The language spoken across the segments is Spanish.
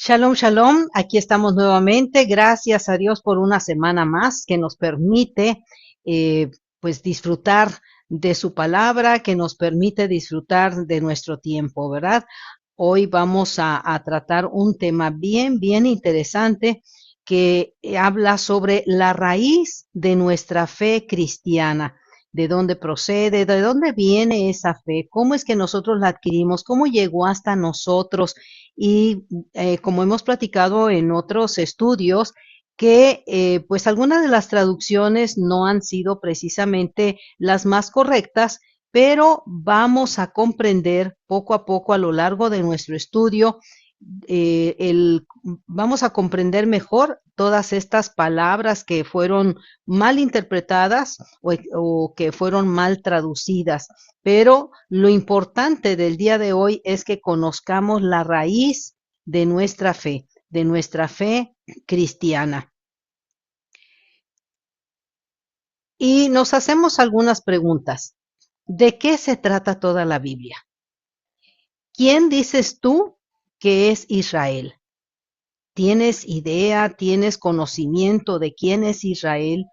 Shalom, shalom. Aquí estamos nuevamente. Gracias a Dios por una semana más que nos permite, eh, pues, disfrutar de su palabra, que nos permite disfrutar de nuestro tiempo, ¿verdad? Hoy vamos a tratar un tema bien interesante que habla sobre la raíz de nuestra fe cristiana. ¿De dónde procede? ¿De dónde viene esa fe? ¿Cómo es que nosotros la adquirimos? ¿Cómo llegó hasta nosotros? Y como hemos platicado en otros estudios, que pues algunas de las traducciones no han sido precisamente las más correctas, pero vamos a comprender poco a poco a lo largo de nuestro estudio, vamos a comprender mejor todas estas palabras que fueron mal interpretadas o que fueron mal traducidas. Pero lo importante del día de hoy es que conozcamos la raíz de nuestra fe cristiana. Y nos hacemos algunas preguntas. ¿De qué se trata toda la Biblia? ¿Quién dices tú que es Israel? ¿Tienes idea, tienes conocimiento de quién es Israel?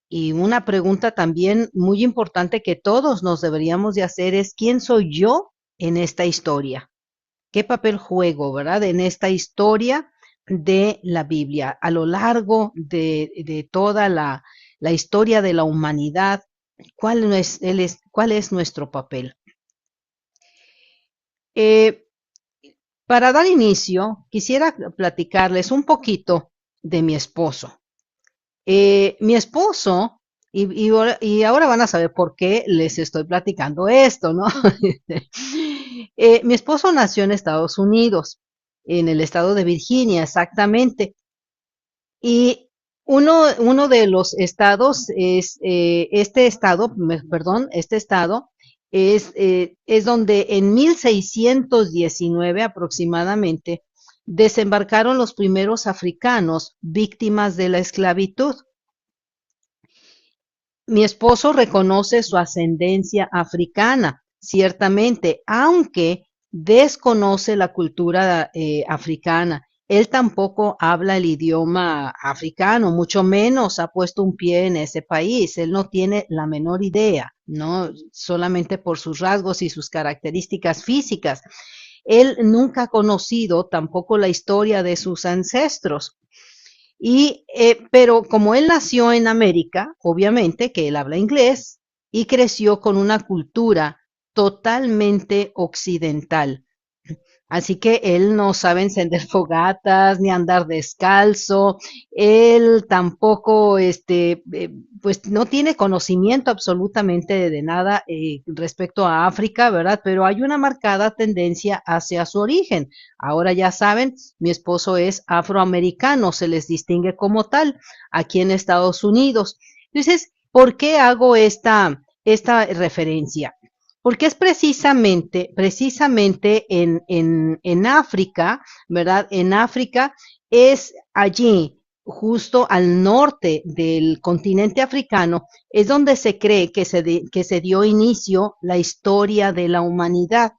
Y una pregunta también muy importante que todos nos deberíamos de hacer es, ¿quién soy yo en esta historia? ¿Qué papel juego, verdad, en esta historia de la Biblia? A lo largo de toda la historia de la humanidad, ¿cuál es nuestro papel? Eh, para dar inicio, quisiera platicarles un poquito de mi esposo. Mi esposo, y ahora van a saber por qué les estoy platicando esto, ¿no? Mi esposo nació en Estados Unidos, en el estado de Virginia, exactamente. Y uno de los estados es, este estado es donde en 1619 aproximadamente desembarcaron los primeros africanos víctimas de la esclavitud. Mi esposo reconoce su ascendencia africana, ciertamente, aunque desconoce la cultura africana. Él tampoco habla el idioma africano, mucho menos ha puesto un pie en ese país. Él no tiene la menor idea, ¿no? Solamente por sus rasgos y sus características físicas. Él nunca ha conocido tampoco la historia de sus ancestros. Pero como él nació en América, obviamente que él habla inglés y creció con una cultura totalmente occidental. Así que él no sabe encender fogatas ni andar descalzo. Él tampoco, pues no tiene conocimiento absolutamente de nada respecto a África, ¿verdad? Pero hay una marcada tendencia hacia su origen. Ahora ya saben, mi esposo es afroamericano, se les distingue como tal aquí en Estados Unidos. Entonces, ¿por qué hago esta referencia? Porque es precisamente en África, ¿verdad? En África es allí, justo al norte del continente africano, es donde se cree que se dio inicio la historia de la humanidad.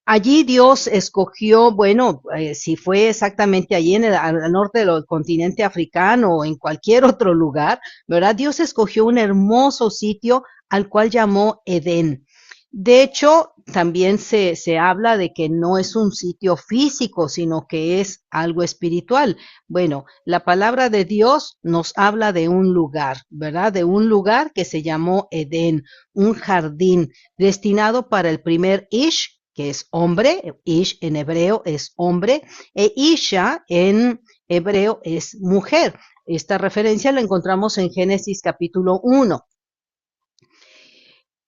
Allí Dios escogió, bueno, si fue exactamente allí al norte del continente africano o en cualquier otro lugar, ¿verdad? Dios escogió un hermoso sitio al cual llamó Edén. De hecho, también se habla de que no es un sitio físico, sino que es algo espiritual. Bueno, la palabra de Dios nos habla de un lugar, ¿verdad? De un lugar que se llamó Edén, un jardín destinado para el primer Ish, que es hombre, Ish en hebreo es hombre, e Isha en hebreo es mujer. Esta referencia la encontramos en Génesis capítulo 1.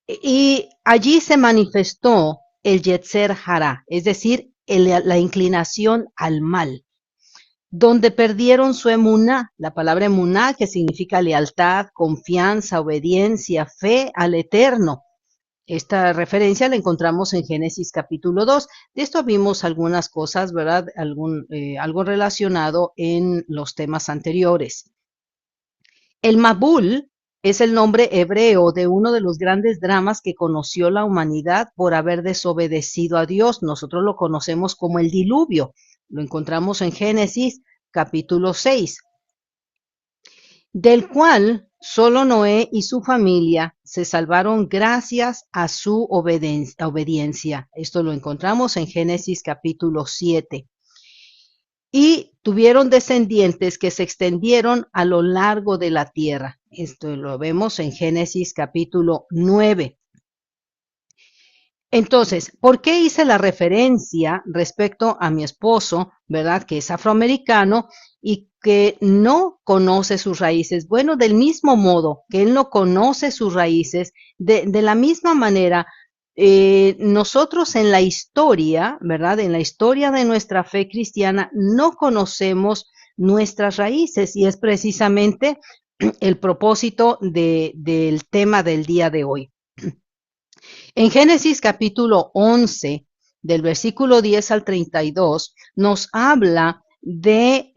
Y allí se manifestó el Yetzer Hara, es decir, la inclinación al mal, donde perdieron su emuná, la palabra emuná que significa lealtad, confianza, obediencia, fe al Eterno. Esta referencia la encontramos en Génesis capítulo 2. De esto vimos algunas cosas, ¿verdad? Algo relacionado en los temas anteriores. El Mabul Es el nombre hebreo de uno de los grandes dramas que conoció la humanidad por haber desobedecido a Dios. Nosotros lo conocemos como el diluvio. Lo encontramos en Génesis capítulo 6, del cual solo Noé y su familia se salvaron gracias a su obediencia. Esto lo encontramos en Génesis capítulo 7. Y tuvieron descendientes que se extendieron a lo largo de la tierra. Esto lo vemos en Génesis capítulo 9. Entonces, ¿por qué hice la referencia respecto a mi esposo, verdad, que es afroamericano y que no conoce sus raíces? Bueno, del mismo modo que él no conoce sus raíces, de la misma manera, nosotros en la historia, ¿verdad? En la historia de nuestra fe cristiana, no conocemos nuestras raíces y es precisamente el propósito del tema del día de hoy. En Génesis capítulo 11, del versículo 10 al 32, nos habla de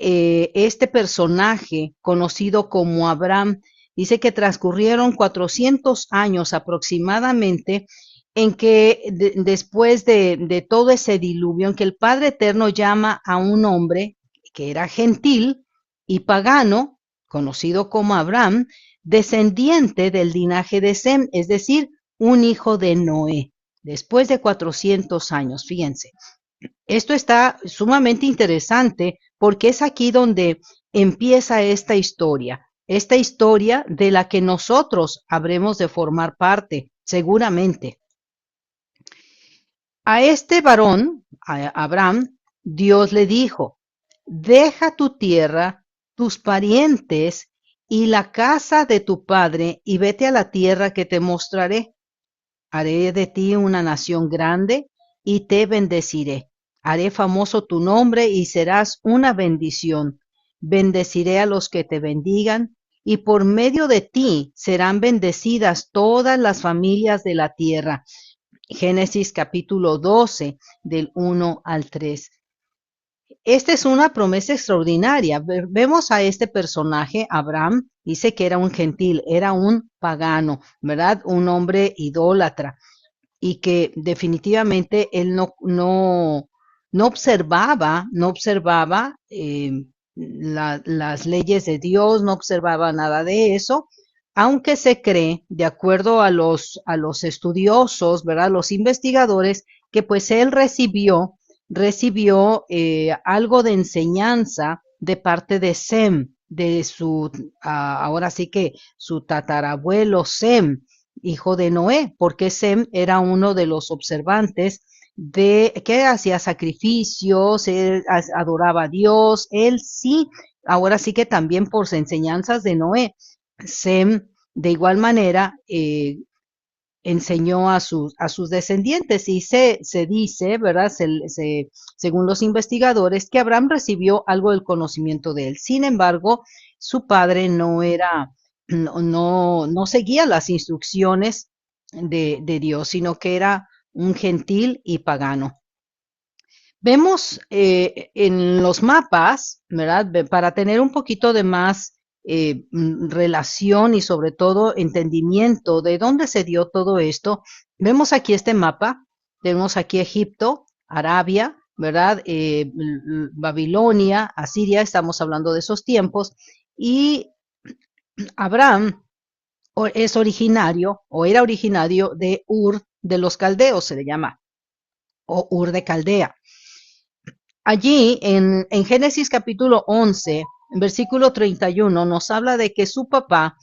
este personaje conocido como Abraham. Dice que transcurrieron 400 años aproximadamente en que después de todo ese diluvio, en que el Padre Eterno llama a un hombre que era gentil y pagano, conocido como Abraham, descendiente del linaje de Sem, es decir, un hijo de Noé, después de 400 años, fíjense. Esto está sumamente interesante porque es aquí donde empieza esta historia de la que nosotros habremos de formar parte, seguramente. A este varón, a Abraham, Dios le dijo, deja tu tierra, tus parientes y la casa de tu padre y vete a la tierra que te mostraré. Haré de ti una nación grande y te bendeciré. Haré famoso tu nombre y serás una bendición. Bendeciré a los que te bendigan y por medio de ti serán bendecidas todas las familias de la tierra. Génesis capítulo 12 del 1 al 3. Esta es una promesa extraordinaria. Vemos a este personaje, Abraham, dice que era un gentil, era un pagano, ¿verdad? Un hombre idólatra y que definitivamente él no observaba las leyes de Dios, no observaba nada de eso, aunque se cree, de acuerdo a los estudiosos, ¿verdad? Los investigadores, que pues él recibió algo de enseñanza de parte de Sem, de su, ahora sí que su tatarabuelo Sem, hijo de Noé, porque Sem era uno de los observantes de que hacía sacrificios, él adoraba a Dios, él sí, ahora sí que también por enseñanzas de Noé, Sem de igual manera enseñó a sus descendientes y se dice, ¿verdad? Según los investigadores, que Abraham recibió algo del conocimiento de él. Sin embargo, su padre no seguía las instrucciones de Dios, sino que era un gentil y pagano. Vemos en los mapas, ¿verdad? Para tener un poquito de más relación y sobre todo entendimiento de dónde se dio todo esto, vemos aquí este mapa, tenemos aquí Egipto, Arabia, ¿verdad? Babilonia, Asiria, estamos hablando de esos tiempos, y Abraham es originario o era originario de Ur de los Caldeos, se le llama, o Ur de Caldea. Allí en Génesis capítulo 11, versículo 31, nos habla de que su papá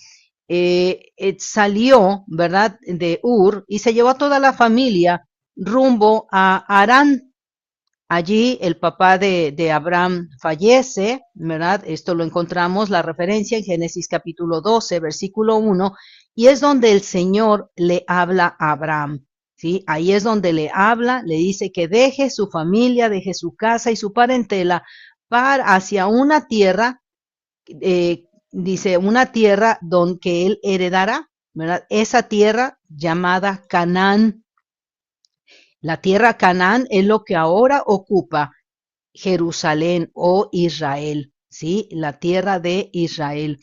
salió, ¿verdad?, de Ur y se llevó a toda la familia rumbo a Harán. Allí el papá de Abraham fallece, ¿verdad? Esto lo encontramos, la referencia en Génesis capítulo 12, versículo 1, y es donde el Señor le habla a Abraham. ¿Sí? Ahí es donde le habla, le dice que deje su familia, deje su casa y su parentela para hacia una tierra, dice, una tierra donde él heredará, ¿verdad? Esa tierra llamada Canaán. La tierra Canaán es lo que ahora ocupa Jerusalén o Israel, ¿sí? La tierra de Israel.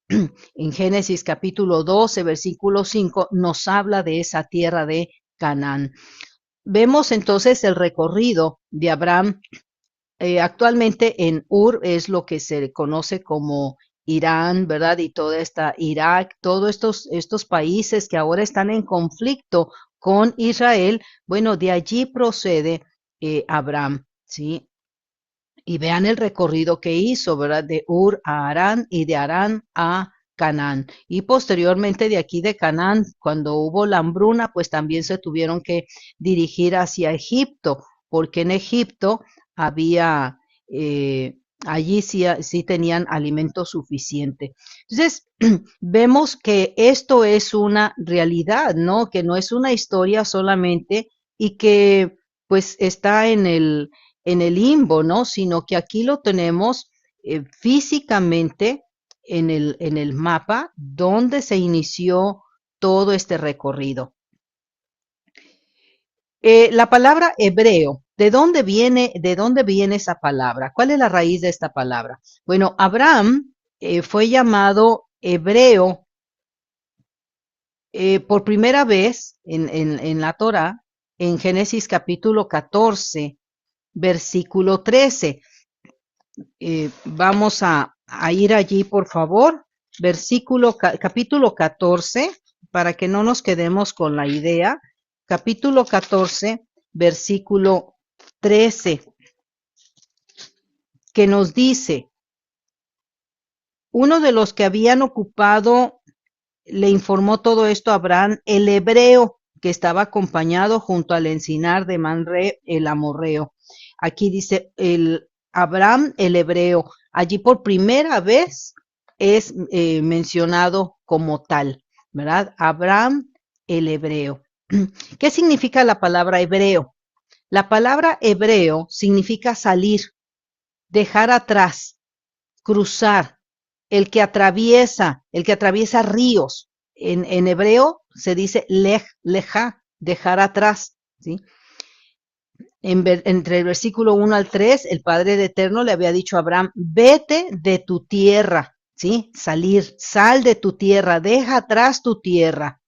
en Génesis capítulo 12, versículo 5, nos habla de esa tierra de Canaán. Vemos entonces el recorrido de Abraham. Actualmente en Ur es lo que se conoce como Irán, ¿verdad? Y toda esta Irak, todos estos países que ahora están en conflicto con Israel, bueno, de allí procede Abraham, ¿sí? Y vean el recorrido que hizo, ¿verdad? De Ur a Harán y de Harán a Canaán. Y posteriormente de aquí de Canaán, cuando hubo la hambruna, pues también se tuvieron que dirigir hacia Egipto, porque en Egipto había, allí sí tenían alimento suficiente. Entonces, vemos que esto es una realidad, ¿no? Que no es una historia solamente y que pues está en el limbo, ¿no? Sino que aquí lo tenemos físicamente en el mapa donde se inició todo este recorrido. La palabra hebreo, de dónde viene esa palabra? ¿Cuál es la raíz de esta palabra? Bueno, Abraham fue llamado hebreo por primera vez en la Torah, en Génesis capítulo 14, versículo 13. Vamos a ir allí, por favor. Capítulo 14, para que no nos quedemos con la idea. Capítulo 14, versículo 13, que nos dice, uno de los que habían ocupado le informó todo esto a Abraham, el hebreo, que estaba acompañado junto al encinar de Manre, el amorreo. Aquí dice el Abraham, el hebreo. Allí por primera vez es mencionado como tal, ¿verdad? Abraham, el hebreo. ¿Qué significa la palabra hebreo? La palabra hebreo significa salir, dejar atrás, cruzar, el que atraviesa ríos. En hebreo se dice leja, dejar atrás, ¿sí? Entre el versículo 1 al 3, el Padre de Eterno le había dicho a Abraham, vete de tu tierra, ¿sí? Sal de tu tierra, deja atrás tu tierra,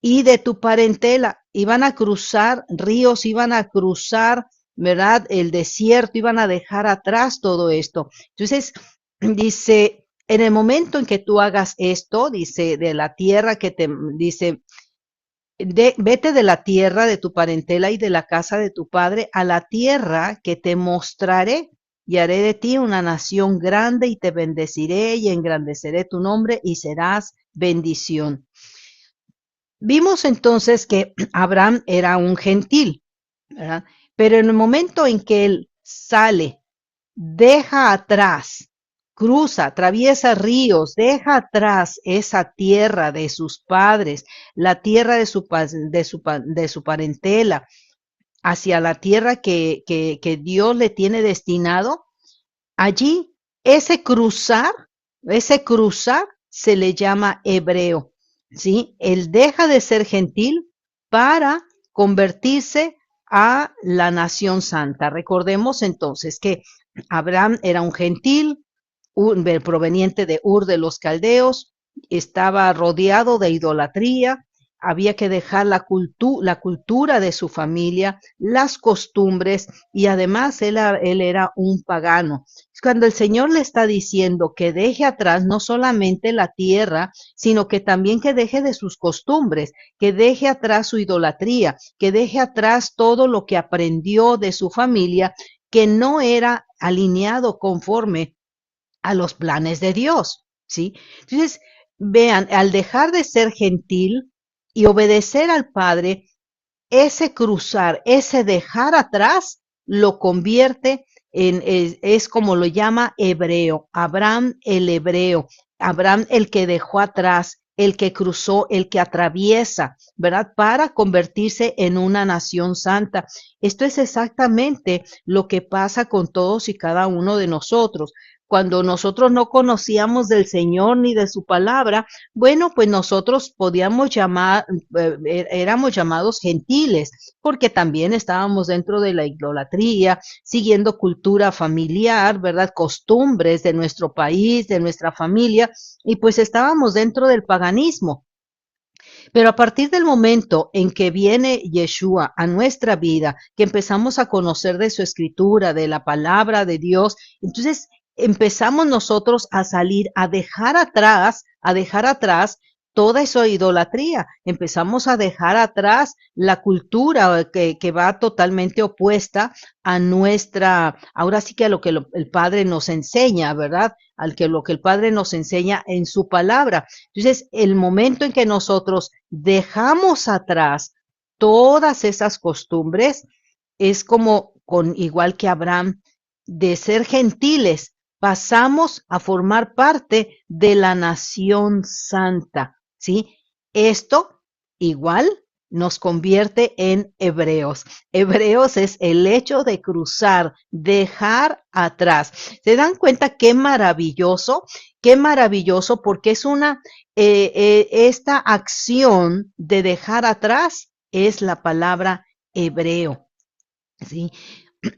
y de tu parentela. Iban a cruzar ríos, iban a cruzar, ¿verdad? El desierto, iban a dejar atrás todo esto. Entonces, dice, en el momento en que tú hagas esto, dice, de la tierra que te, dice, vete de la tierra de tu parentela y de la casa de tu padre a la tierra que te mostraré y haré de ti una nación grande y te bendeciré y engrandeceré tu nombre y serás bendición. Vimos entonces que Abraham era un gentil, ¿verdad? Pero en el momento en que él sale, deja atrás, cruza, atraviesa ríos, deja atrás esa tierra de sus padres, la tierra de su parentela, hacia la tierra que Dios le tiene destinado, allí ese cruzar se le llama hebreo, ¿sí? Él deja de ser gentil para convertirse a la nación santa. Recordemos entonces que Abraham era un gentil, proveniente de Ur de los Caldeos, estaba rodeado de idolatría, había que dejar la cultura de su familia, las costumbres, y además él era un pagano. Cuando el Señor le está diciendo que deje atrás no solamente la tierra, sino que también que deje de sus costumbres, que deje atrás su idolatría, que deje atrás todo lo que aprendió de su familia, que no era alineado conforme a los planes de Dios, ¿sí? Entonces, vean, al dejar de ser gentil y obedecer al Padre, ese cruzar, ese dejar atrás, lo convierte es como lo llama hebreo, Abraham el hebreo, Abraham el que dejó atrás, el que cruzó, el que atraviesa, ¿verdad? Para convertirse en una nación santa. Esto es exactamente lo que pasa con todos y cada uno de nosotros. cuando nosotros no conocíamos del Señor ni de su palabra, bueno, pues nosotros podíamos llamar, éramos llamados gentiles, porque también estábamos dentro de la idolatría, siguiendo cultura familiar, ¿verdad? Costumbres de nuestro país, de nuestra familia, y pues estábamos dentro del paganismo. Pero a partir del momento en que viene Yeshua a nuestra vida, que empezamos a conocer de su escritura, de la palabra de Dios, entonces empezamos nosotros a salir, a dejar atrás toda esa idolatría. Empezamos a dejar atrás la cultura que va totalmente opuesta a nuestra, ahora sí que a lo que el Padre nos enseña, ¿verdad? Lo que el Padre nos enseña en su palabra. Entonces, el momento en que nosotros dejamos atrás todas esas costumbres, es como con igual que Abraham, de ser gentiles, pasamos a formar parte de la nación santa, ¿sí? Esto igual nos convierte en hebreos. Hebreos es el hecho de cruzar, dejar atrás. ¿Se dan cuenta qué maravilloso? Qué maravilloso porque es esta acción de dejar atrás es la palabra hebreo, ¿sí?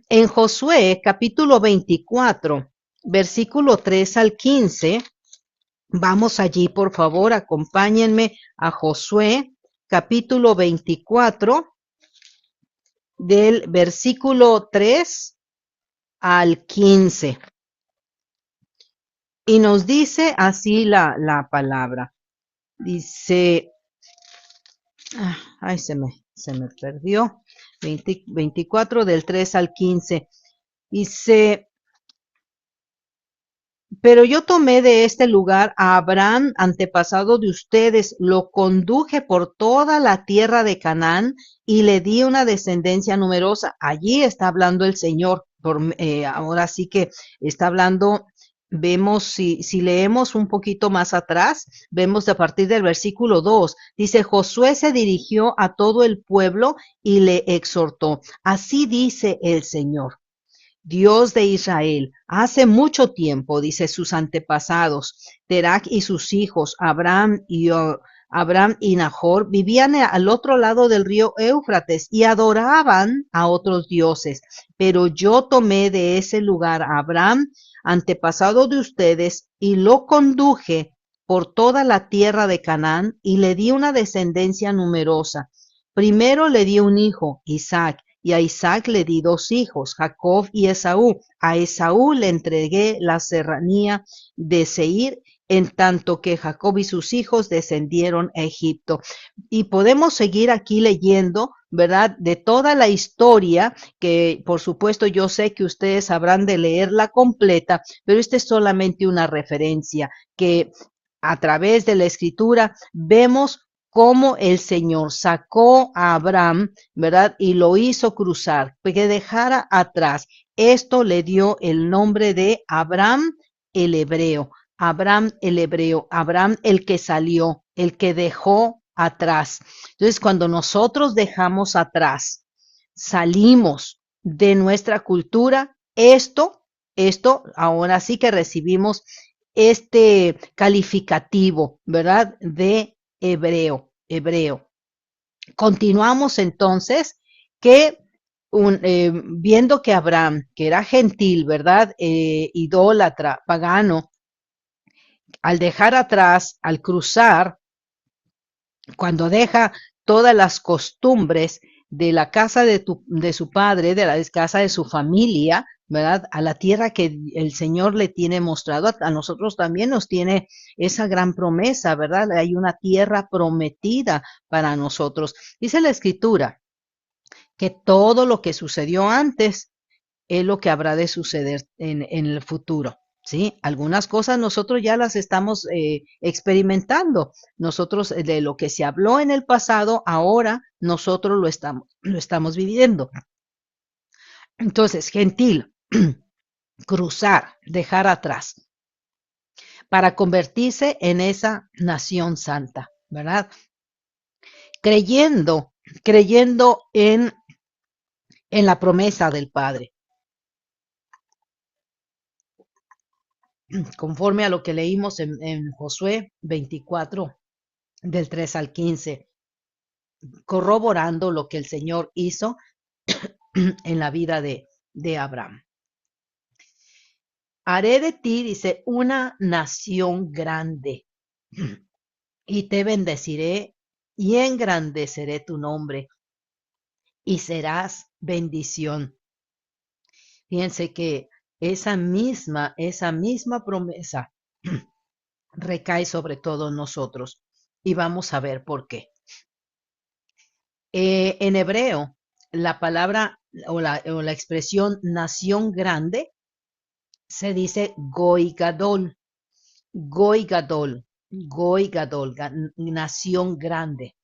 En Josué capítulo 24, versículo 3 al 15, vamos allí, por favor, acompáñenme a Josué capítulo 24, del versículo 3 al 15. Y nos dice así la palabra. Dice, ay, se me perdió. 24 del 3 al 15. Dice, pero yo tomé de este lugar a Abraham, antepasado de ustedes, lo conduje por toda la tierra de Canaán y le di una descendencia numerosa. Allí está hablando el Señor. Ahora sí que está hablando, vemos, si leemos un poquito más atrás, vemos a partir del versículo 2, dice, Josué se dirigió a todo el pueblo y le exhortó. Así dice el Señor, Dios de Israel, hace mucho tiempo, dice sus antepasados, Terak y sus hijos, Abraham y Nahor, vivían al otro lado del río Éufrates y adoraban a otros dioses. Pero yo tomé de ese lugar a Abraham, antepasado de ustedes, y lo conduje por toda la tierra de Canaán y le di una descendencia numerosa. Primero le di un hijo, Isaac, y a Isaac le di dos hijos, Jacob y Esaú. A Esaú le entregué la serranía de Seir, en tanto que Jacob y sus hijos descendieron a Egipto. Y podemos seguir aquí leyendo, ¿verdad? De toda la historia, que por supuesto yo sé que ustedes habrán de leerla completa, pero esta es solamente una referencia que a través de la escritura vemos cómo el Señor sacó a Abraham, ¿verdad? Y lo hizo cruzar, que dejara atrás. Esto le dio el nombre de Abraham el hebreo. Abraham el hebreo, Abraham el que salió, el que dejó atrás. Entonces, cuando nosotros dejamos atrás, salimos de nuestra cultura, esto, ahora sí que recibimos este calificativo, ¿verdad? De hebreo. Continuamos entonces que viendo que Abraham, que era gentil, ¿verdad? Idólatra, pagano, al dejar atrás, al cruzar, cuando deja todas las costumbres de la casa de su padre, de la casa de su familia, ¿verdad? A la tierra que el Señor le tiene mostrado, a nosotros también nos tiene esa gran promesa, ¿verdad? Hay una tierra prometida para nosotros. Dice la Escritura que todo lo que sucedió antes es lo que habrá de suceder en el futuro. ¿Sí? Algunas cosas nosotros ya las estamos experimentando. Nosotros, de lo que se habló en el pasado, ahora nosotros lo estamos viviendo. Entonces, gentil, cruzar, dejar atrás, para convertirse en esa nación santa, ¿verdad? Creyendo en la promesa del Padre. conforme a lo que leímos en Josué 24, del 3 al 15, corroborando lo que el Señor hizo en la vida de Abraham. Haré de ti, dice, una nación grande, y te bendeciré y engrandeceré tu nombre, y serás bendición. Fíjense que esa misma promesa recae sobre todos nosotros, y vamos a ver por qué. En hebreo, la palabra o la expresión nación grande se dice Goy Gadol, Goy Gadol, Goy Gadol, nación grande.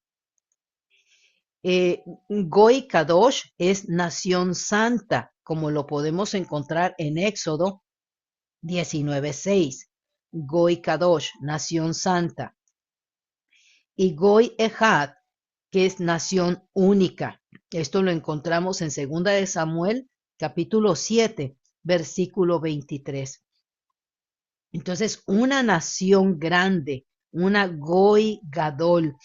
Goy Kadosh es nación santa, como lo podemos encontrar en Éxodo 19:6. Goy Kadosh, nación santa. Y Goy Ejad, que es nación única. Esto lo encontramos en 2 de Samuel, capítulo 7, versículo 23. Entonces, una nación grande, una Goy Gadol.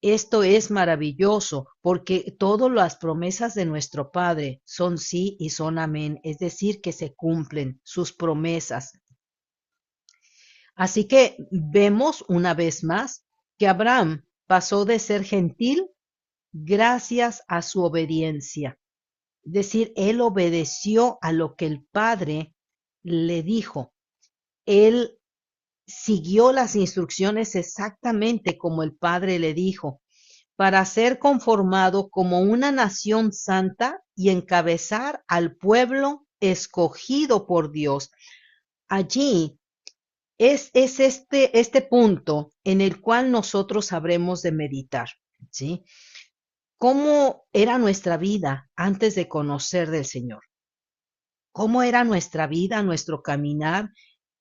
Esto es maravilloso porque todas las promesas de nuestro Padre son sí y son amén, es decir, que se cumplen sus promesas. Así que vemos una vez más que Abraham pasó de ser gentil gracias a su obediencia. Es decir, él obedeció a lo que el Padre le dijo. Él siguió las instrucciones exactamente como el Padre le dijo, para ser conformado como una nación santa y encabezar al pueblo escogido por Dios. Allí es este punto en el cual nosotros sabremos de meditar, ¿sí? ¿Cómo era nuestra vida antes de conocer del Señor? ¿Cómo era nuestra vida, nuestro caminar?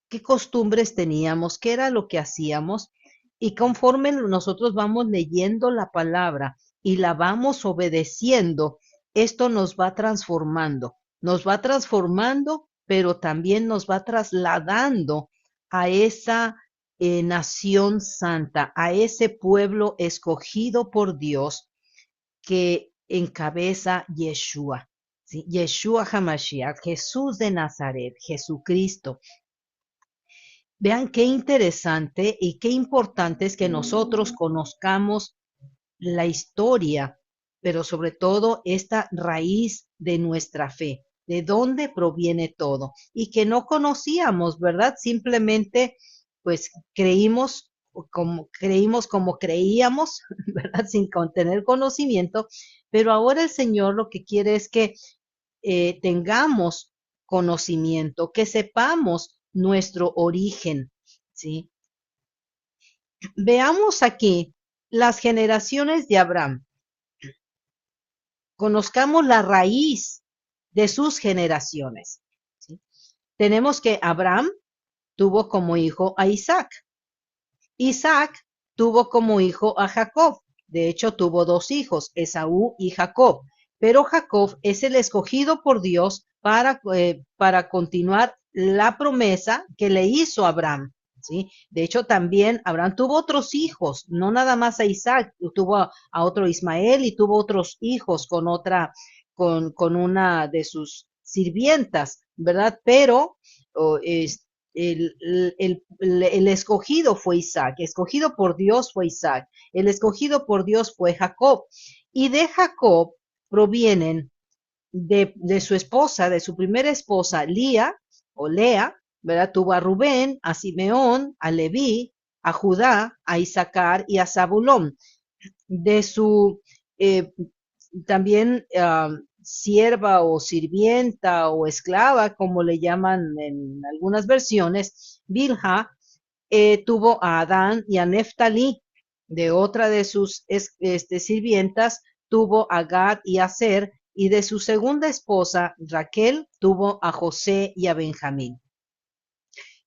¿Qué costumbres teníamos? ¿Qué era lo que hacíamos? Y conforme nosotros vamos leyendo la palabra y la vamos obedeciendo, esto nos va transformando, pero también nos va trasladando a esa nación santa, a ese pueblo escogido por Dios que encabeza Yeshua, ¿sí? Yeshua HaMashiach, Jesús de Nazaret, Jesucristo. Vean qué interesante y qué importante es que nosotros conozcamos la historia, pero sobre todo esta raíz de nuestra fe, de dónde proviene todo, y que no conocíamos, ¿verdad? Simplemente, pues creímos como creíamos, ¿verdad? Sin tener conocimiento, pero ahora el Señor lo que quiere es que tengamos conocimiento, que sepamos nuestro origen, ¿sí? Veamos aquí las generaciones de Abraham. Conozcamos la raíz de sus generaciones, ¿sí? Tenemos que Abraham tuvo como hijo a Isaac. Isaac tuvo como hijo a Jacob. De hecho, tuvo dos hijos, Esaú y Jacob. Pero Jacob es el escogido por Dios para continuar la promesa que le hizo a Abraham, ¿sí? De hecho, también Abraham tuvo otros hijos, no nada más a Isaac, tuvo a otro Ismael y tuvo otros hijos con una de sus sirvientas, ¿verdad? Pero oh, el escogido fue Isaac, escogido por Dios fue Isaac, el escogido por Dios fue Jacob. Y de Jacob provienen de su esposa, de su primera esposa, Lea, ¿verdad? Tuvo a Rubén, a Simeón, a Leví, a Judá, a Isaacar y a Zabulón. De su también sierva o sirvienta o esclava, como le llaman en algunas versiones, Bilha, tuvo a Adán y a Neftalí. De otra de sus sirvientas tuvo a Gad y a Ser, y de su segunda esposa, Raquel, tuvo a José y a Benjamín.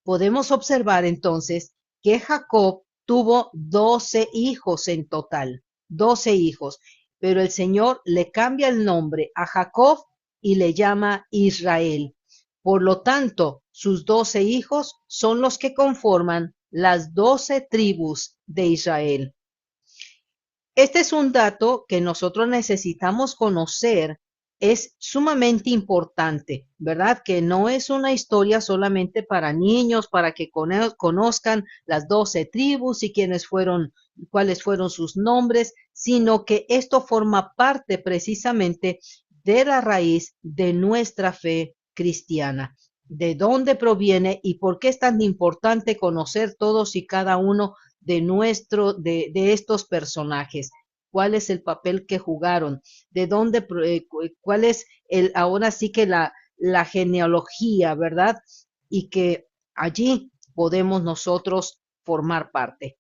Podemos observar entonces que Jacob tuvo 12 hijos en total, 12 hijos, pero el Señor le cambia el nombre a Jacob y le llama Israel. Por lo tanto, sus 12 hijos, son los que conforman las 12 tribus de Israel. Este es un dato que nosotros necesitamos conocer, es sumamente importante, ¿verdad? Que no es una historia solamente para niños, para que conozcan las 12 tribus y cuáles fueron sus nombres, sino que esto forma parte precisamente de la raíz de nuestra fe cristiana. De dónde proviene y por qué es tan importante conocer todos y cada uno de estos personajes. ¿Cuál es el papel que jugaron? ¿De dónde, cuál es ahora sí que la genealogía, ¿verdad? Y que allí podemos nosotros formar parte.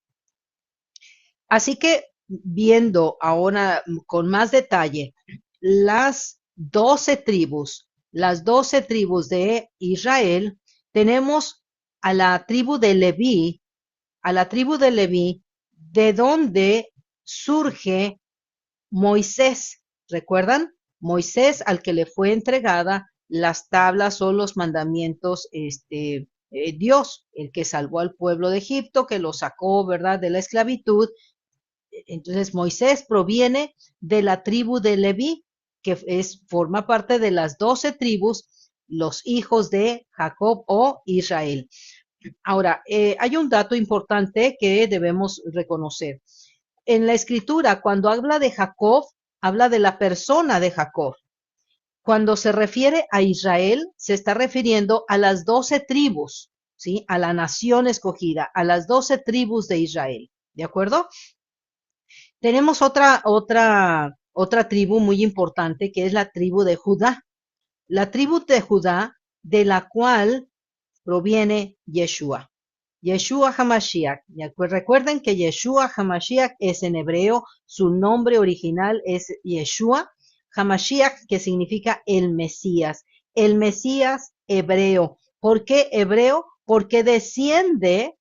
Así que viendo ahora con más detalle las 12 tribus de Israel, tenemos a la tribu de Leví, de donde surge Moisés. ¿Recuerdan? Moisés al que le fue entregada las tablas o los mandamientos, Dios, el que salvó al pueblo de Egipto, que lo sacó, ¿verdad?, de la esclavitud. Entonces Moisés proviene de la tribu de Leví, que forma parte de las 12 tribus, los hijos de Jacob o Israel. Ahora, hay un dato importante que debemos reconocer. En la escritura, cuando habla de Jacob, habla de la persona de Jacob. Cuando se refiere a Israel, se está refiriendo a las 12 tribus, ¿sí? A la nación escogida, a las 12 tribus de Israel. ¿De acuerdo? Tenemos otra tribu muy importante, que es la tribu de Judá. La tribu de Judá, de la cual proviene Yeshua. Yeshua HaMashiach. Recuerden que Yeshua HaMashiach es en hebreo, su nombre original es Yeshua HaMashiach, que significa el Mesías hebreo. ¿Por qué hebreo? Porque desciende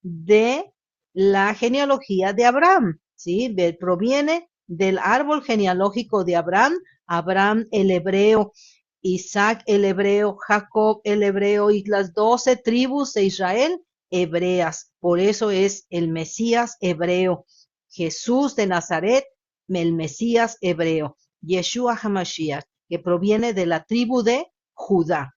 de la genealogía de Abraham, ¿sí? Proviene del árbol genealógico de Abraham el hebreo, Isaac el hebreo, Jacob el hebreo y las 12 tribus de Israel hebreas. Por eso es el Mesías hebreo. Jesús de Nazaret, el Mesías hebreo. Yeshua HaMashiach, que proviene de la tribu de Judá.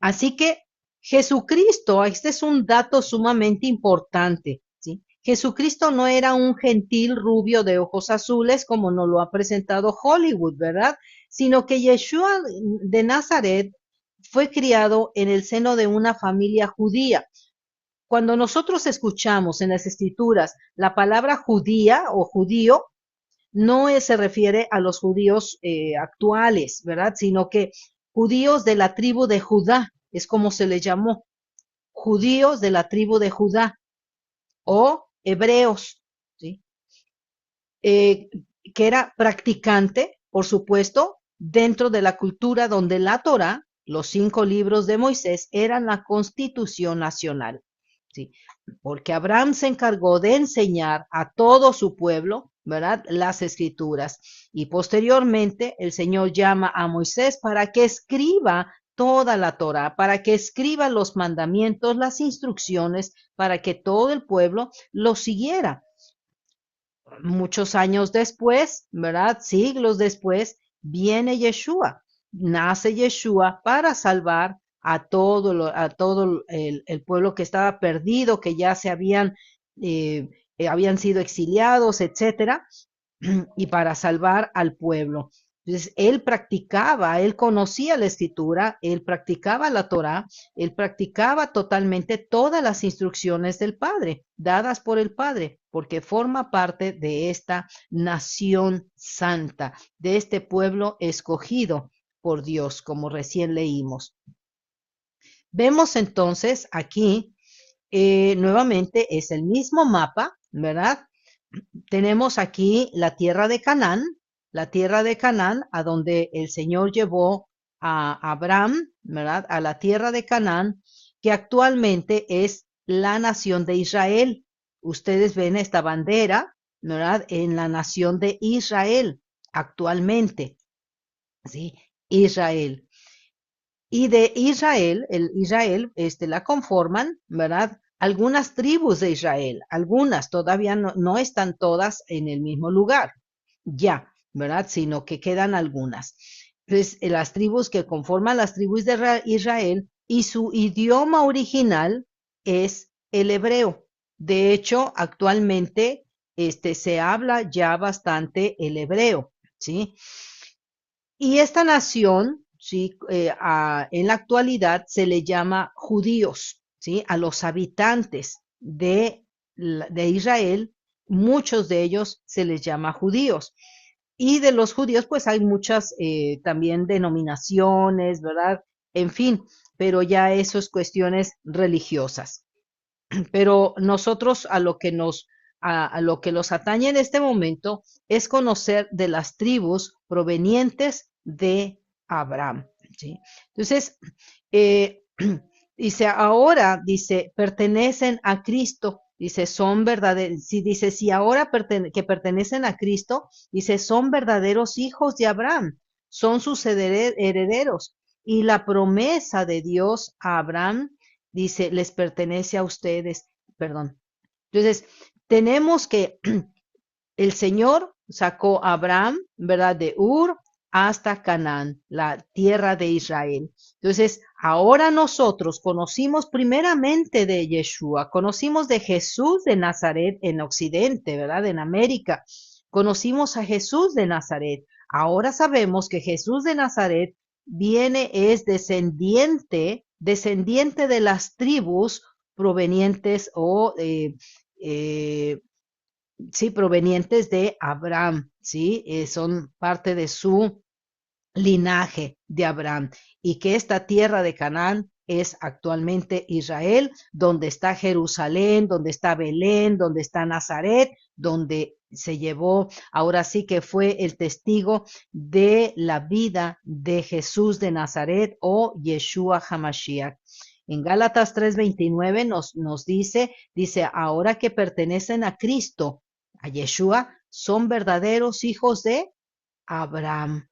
Así que Jesucristo, este es un dato sumamente importante, ¿sí? Jesucristo no era un gentil rubio de ojos azules como nos lo ha presentado Hollywood, ¿verdad? Sino que Yeshua de Nazaret fue criado en el seno de una familia judía. Cuando nosotros escuchamos en las escrituras la palabra judía o judío, no se refiere a los judíos actuales, ¿verdad? Sino que judíos de la tribu de Judá, es como se le llamó, judíos de la tribu de Judá o hebreos, ¿sí? Que era practicante, por supuesto, dentro de la cultura donde la Torá, los 5 libros de Moisés, eran la constitución nacional, ¿sí? Porque Abraham se encargó de enseñar a todo su pueblo, ¿verdad?, las escrituras. Y posteriormente el Señor llama a Moisés para que escriba toda la Torá, para que escriba los mandamientos, las instrucciones, para que todo el pueblo lo siguiera. Muchos años después, ¿verdad?, siglos después, viene Yeshua, nace Yeshua para salvar a todo el pueblo que estaba perdido, que ya habían sido exiliados, etcétera, y para salvar al pueblo. Entonces, él conocía la escritura, él practicaba la Torá, él practicaba totalmente todas las instrucciones del Padre, dadas por el Padre, porque forma parte de esta nación santa, de este pueblo escogido por Dios, como recién leímos. Vemos entonces aquí, nuevamente es el mismo mapa, ¿verdad? Tenemos aquí la tierra de Canaán, a donde el Señor llevó a Abraham, ¿verdad?, a la tierra de Canaán, que actualmente es la nación de Israel. Ustedes ven esta bandera, ¿verdad?, en la nación de Israel, actualmente, ¿sí? Israel. Y de Israel, el Israel, la conforman, ¿verdad? Algunas tribus de Israel, algunas todavía no están todas en el mismo lugar, ya, ¿verdad? Sino que quedan algunas. Entonces, las tribus que conforman las tribus de Israel y su idioma original es el hebreo. De hecho, actualmente se habla ya bastante el hebreo, ¿sí? Y esta nación, ¿sí? En la actualidad se le llama judíos, ¿sí? A los habitantes de Israel, muchos de ellos se les llama judíos. Y de los judíos, pues hay muchas también denominaciones, ¿verdad? En fin, pero ya eso es cuestiones religiosas. Pero nosotros a lo que los atañe en este momento es conocer de las tribus provenientes de Abraham, ¿sí? Entonces, eh, dice, ahora, dice, pertenecen a Cristo, dice, son verdaderos, si dice, si ahora que pertenecen a Cristo, dice, son verdaderos hijos de Abraham, son sus herederos, y la promesa de Dios a Abraham dice, les pertenece a ustedes, perdón. Entonces, tenemos que el Señor sacó a Abraham, ¿verdad? De Ur hasta Canaán, la tierra de Israel. Entonces, ahora nosotros conocimos primeramente de Yeshua, conocimos de Jesús de Nazaret en Occidente, ¿verdad? En América. Conocimos a Jesús de Nazaret. Ahora sabemos que Jesús de Nazaret es descendiente de las tribus provenientes eh, sí, provenientes de Abraham, ¿sí? Son parte de su linaje de Abraham y que esta tierra de Canaán es actualmente Israel, donde está Jerusalén, donde está Belén, donde está Nazaret, donde se llevó, ahora sí que fue el testigo de la vida de Jesús de Nazaret o Yeshua Hamashiach. En Gálatas 3:29 nos dice, ahora que pertenecen a Cristo, a Yeshua, son verdaderos hijos de Abraham,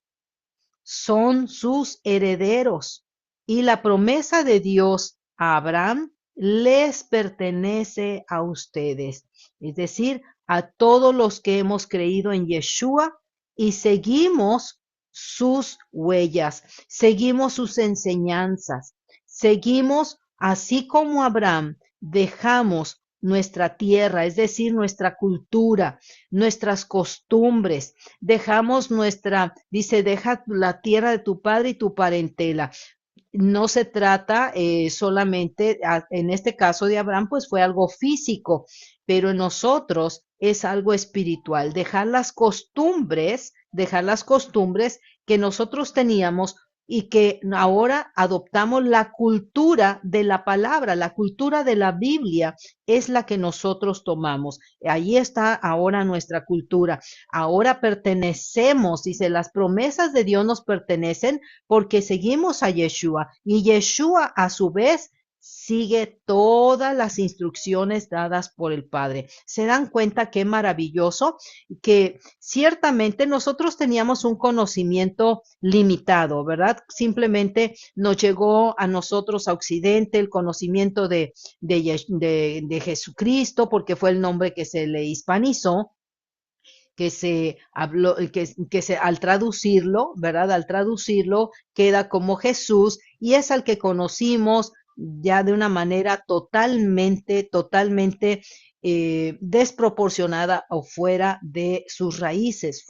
son sus herederos. Y la promesa de Dios a Abraham les pertenece a ustedes, es decir, a todos los que hemos creído en Yeshua y seguimos sus huellas, seguimos sus enseñanzas, seguimos así como Abraham, dejamos nuestra tierra, es decir, nuestra cultura, nuestras costumbres, dejamos dice, deja la tierra de tu padre y tu parentela. No se trata solamente, en este caso de Abraham, pues fue algo físico, pero en nosotros es algo espiritual. Dejar las costumbres que nosotros teníamos y que ahora adoptamos la cultura de la palabra, la cultura de la Biblia es la que nosotros tomamos. Ahí está ahora nuestra cultura. Ahora pertenecemos, dice, las promesas de Dios nos pertenecen porque seguimos a Yeshua y Yeshua a su vez sigue todas las instrucciones dadas por el Padre. ¿Se dan cuenta qué maravilloso? Que ciertamente nosotros teníamos un conocimiento limitado, ¿verdad? Simplemente nos llegó a nosotros a Occidente el conocimiento de Jesucristo, porque fue el nombre que se le hispanizó, que se habló, al traducirlo, ¿verdad? Al traducirlo queda como Jesús y es al que conocimos ya de una manera totalmente desproporcionada o fuera de sus raíces,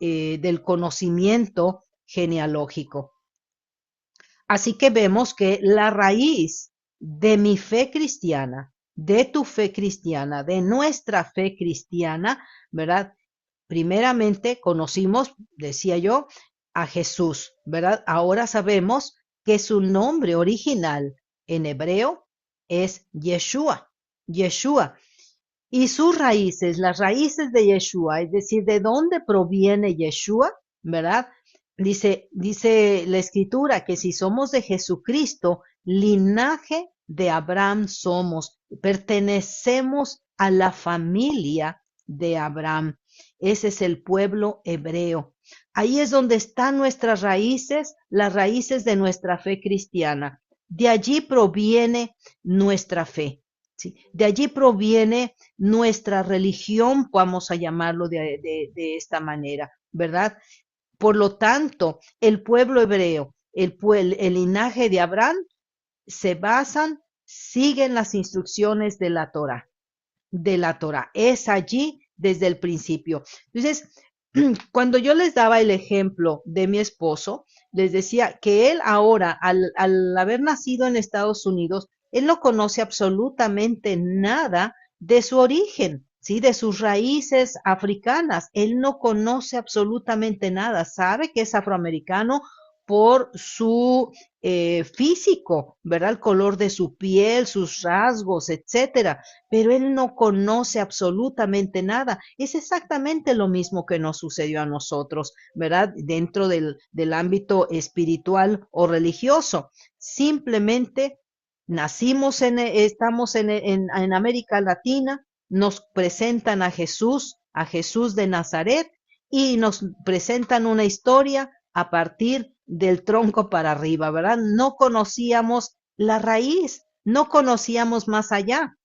del conocimiento genealógico. Así que vemos que la raíz de mi fe cristiana, de tu fe cristiana, de nuestra fe cristiana, ¿verdad? Primeramente conocimos, decía yo, a Jesús, ¿verdad? Ahora sabemos que su nombre original en hebreo es Yeshua, Yeshua. Y sus raíces, las raíces de Yeshua, es decir, de dónde proviene Yeshua, ¿verdad? Dice la escritura que si somos de Jesucristo, linaje de Abraham somos, pertenecemos a la familia de Abraham. Ese es el pueblo hebreo. Ahí es donde están nuestras raíces, las raíces de nuestra fe cristiana. De allí proviene nuestra fe. ¿Sí? De allí proviene nuestra religión, vamos a llamarlo de esta manera, ¿verdad? Por lo tanto, el pueblo hebreo, el linaje de Abraham, siguen las instrucciones de la Torah. Es allí desde el principio. Entonces, cuando yo les daba el ejemplo de mi esposo, les decía que él ahora, al haber nacido en Estados Unidos, él no conoce absolutamente nada de su origen, ¿sí? De sus raíces africanas. Él no conoce absolutamente nada. Sabe que es afroamericano por su físico, ¿verdad? El color de su piel, sus rasgos, etcétera, pero él no conoce absolutamente nada. Es exactamente lo mismo que nos sucedió a nosotros, ¿verdad? Dentro del ámbito espiritual o religioso. Simplemente nacimos, estamos en América Latina, nos presentan a Jesús de Nazaret, y nos presentan una historia a partir del tronco para arriba, ¿verdad? No conocíamos la raíz, no conocíamos más allá.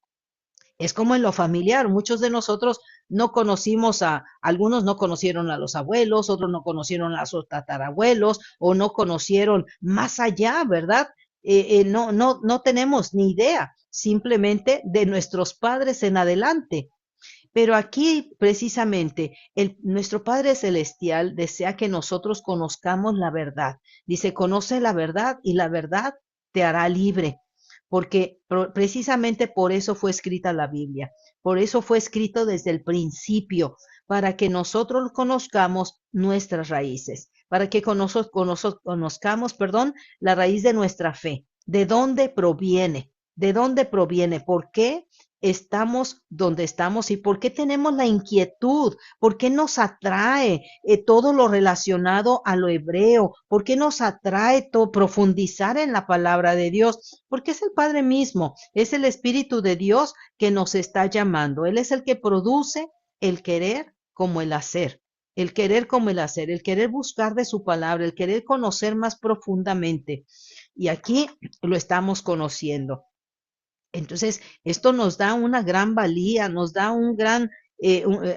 Es como en lo familiar, muchos de nosotros no conocimos algunos no conocieron a los abuelos, otros no conocieron a sus tatarabuelos o no conocieron más allá, ¿verdad? No tenemos ni idea, simplemente de nuestros padres en adelante. Pero aquí precisamente nuestro Padre Celestial desea que nosotros conozcamos la verdad. Dice, conoce la verdad y la verdad te hará libre, porque precisamente por eso fue escrita la Biblia, por eso fue escrito desde el principio, para que nosotros conozcamos nuestras raíces, para que conozcamos, la raíz de nuestra fe, de dónde proviene, por qué estamos donde estamos y por qué tenemos la inquietud, por qué nos atrae todo lo relacionado a lo hebreo, por qué nos atrae profundizar en la palabra de Dios, porque es el Padre mismo, es el Espíritu de Dios que nos está llamando. Él es el que produce el querer como el hacer. El querer como el hacer, el querer buscar de su palabra, el querer conocer más profundamente. Y aquí lo estamos conociendo. Entonces, esto nos da una gran valía, nos da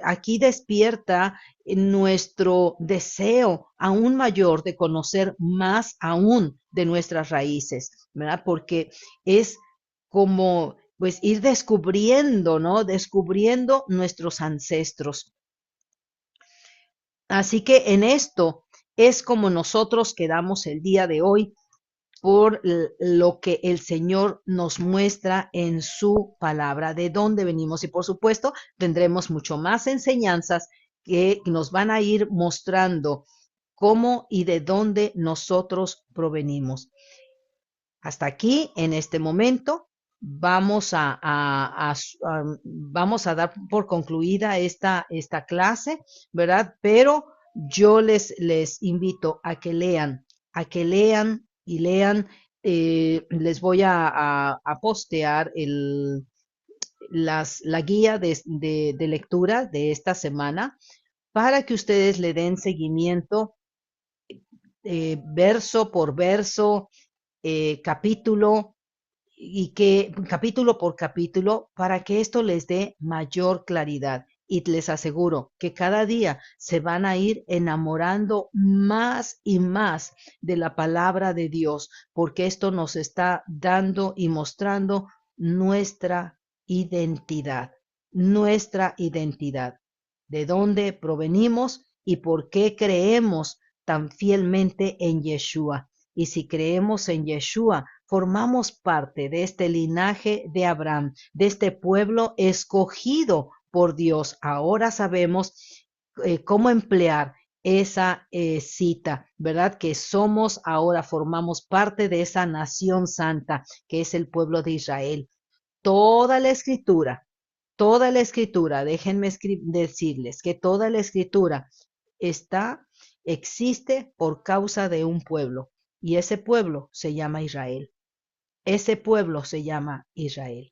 aquí despierta nuestro deseo aún mayor de conocer más aún de nuestras raíces, ¿verdad? Porque es como, pues, ir descubriendo, ¿no? Descubriendo nuestros ancestros. Así que en esto es como nosotros quedamos el día de hoy por lo que el Señor nos muestra en su palabra, de dónde venimos. Y por supuesto, tendremos mucho más enseñanzas que nos van a ir mostrando cómo y de dónde nosotros provenimos. Hasta aquí, en este momento, vamos a dar por concluida esta clase, ¿verdad? Pero yo les invito a que lean y lean. Les voy a postear la guía de lectura de esta semana para que ustedes le den seguimiento verso por verso, capítulo capítulo por capítulo, para que esto les dé mayor claridad. Y les aseguro que cada día se van a ir enamorando más y más de la palabra de Dios, porque esto nos está dando y mostrando nuestra identidad, de dónde provenimos y por qué creemos tan fielmente en Yeshua. Y si creemos en Yeshua, formamos parte de este linaje de Abraham, de este pueblo escogido por Dios. Ahora sabemos cómo emplear esa cita, ¿verdad? Que formamos parte de esa nación santa, que es el pueblo de Israel. Toda la escritura, déjenme decirles que toda la escritura existe por causa de un pueblo, y ese pueblo se llama Israel. Ese pueblo se llama Israel.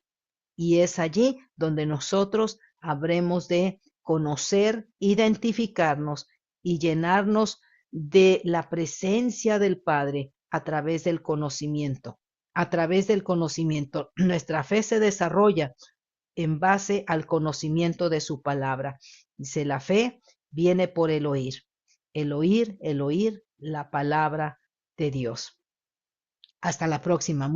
Y es allí donde nosotros habremos de conocer, identificarnos y llenarnos de la presencia del Padre a través del conocimiento. A través del conocimiento, nuestra fe se desarrolla en base al conocimiento de su palabra. Dice, la fe viene por el oír la palabra de Dios. Hasta la próxima.